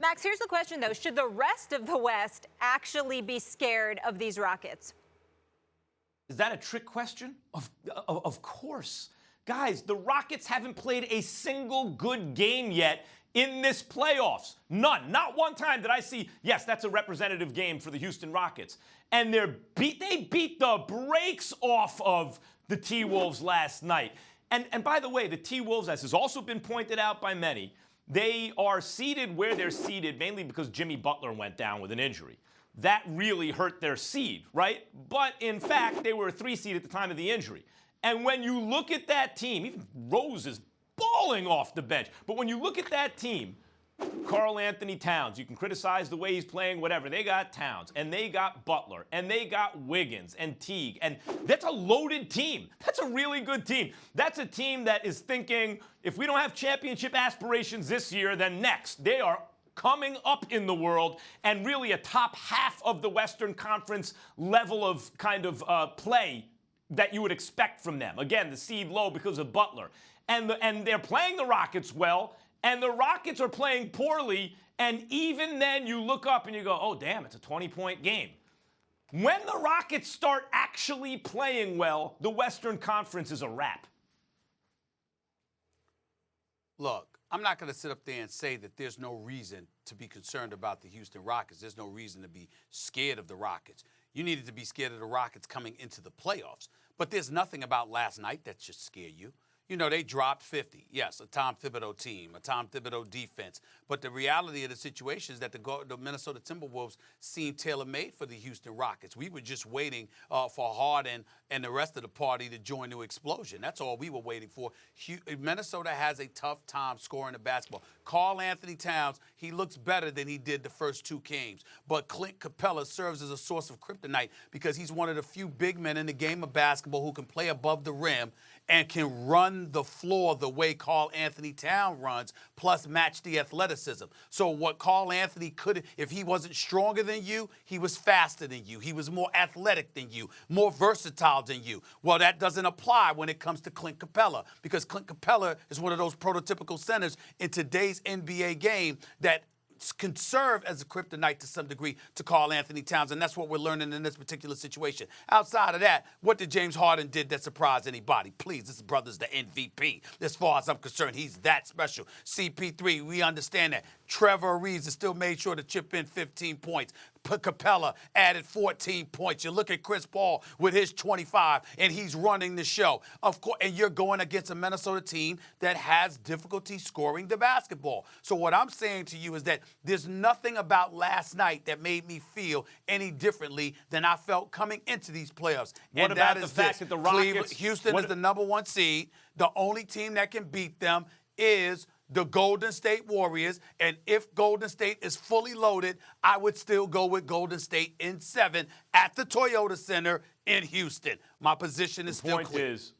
Max, here's the question, though. Should the rest of the West actually be scared of these Rockets? Is that a trick question? Of course. Guys, the Rockets haven't played a single good game yet in this playoffs. None. Not one time did I see, yes, that's a representative game for the Houston Rockets. And they beat the brakes off of the T-Wolves last night. And by the way, the T-Wolves, as has also been pointed out by many, they are seeded where they're seeded mainly because Jimmy Butler went down with an injury. That really hurt their seed, right? But in fact, they were a 3 seed at the time of the injury. And when you look at that team, even Rose is balling off the bench. But when you look at that team, Karl Anthony Towns, you can criticize the way he's playing, whatever. They got Towns, and they got Butler, and they got Wiggins and Teague. And that's a loaded team. That's a really good team. That's a team that is thinking, if we don't have championship aspirations this year, then next. They are coming up in the world and really a top half of the Western Conference level of kind of play that you would expect from them. Again, the seed low because of Butler. And they're playing the Rockets well, and the Rockets are playing poorly, and even then you look up and you go, oh, damn, it's a 20-point game. When the Rockets start actually playing well, the Western Conference is a wrap. Look, I'm not going to sit up there and say that there's no reason to be concerned about the Houston Rockets. There's no reason to be scared of the Rockets. You needed to be scared of the Rockets coming into the playoffs. But there's nothing about last night that should scare you. You know, they dropped 50. Yes, a Tom Thibodeau team, a Tom Thibodeau defense. But the reality of the situation is that the Minnesota Timberwolves seemed tailor-made for the Houston Rockets. We were just waiting for Harden and the rest of the party to join the explosion. That's all we were waiting for. Minnesota has a tough time scoring the basketball. Karl Anthony Towns, he looks better than he did the first 2 games. But Clint Capella serves as a source of kryptonite because he's one of the few big men in the game of basketball who can play above the rim and can run the floor the way Karl Anthony Towns runs, plus match the athleticism. So what Karl Anthony could, if he wasn't stronger than you, he was faster than you. He was more athletic than you, more versatile than you. Well, that doesn't apply when it comes to Clint Capella, because Clint Capella is one of those prototypical centers in today's NBA game that can serve as a kryptonite to some degree to Karl Anthony Towns, and that's what we're learning in this particular situation. Outside of that, what did James Harden did that surprised anybody? Please, this brother's the MVP. As far as I'm concerned, he's that special. CP3, we understand that. Trevor Ariza still made sure to chip in 15 points. Capella added 14 points. You look at Chris Paul with his 25, and he's running the show. Of course, and you're going against a Minnesota team that has difficulty scoring the basketball. So what I'm saying to you is that there's nothing about last night that made me feel any differently than I felt coming into these playoffs. What about the fact that the Rockets... Houston is the #1 seed. The only team that can beat them is the Golden State Warriors, and if Golden State is fully loaded, I would still go with Golden State in 7 at the Toyota Center in Houston. My position is still clear. The point is,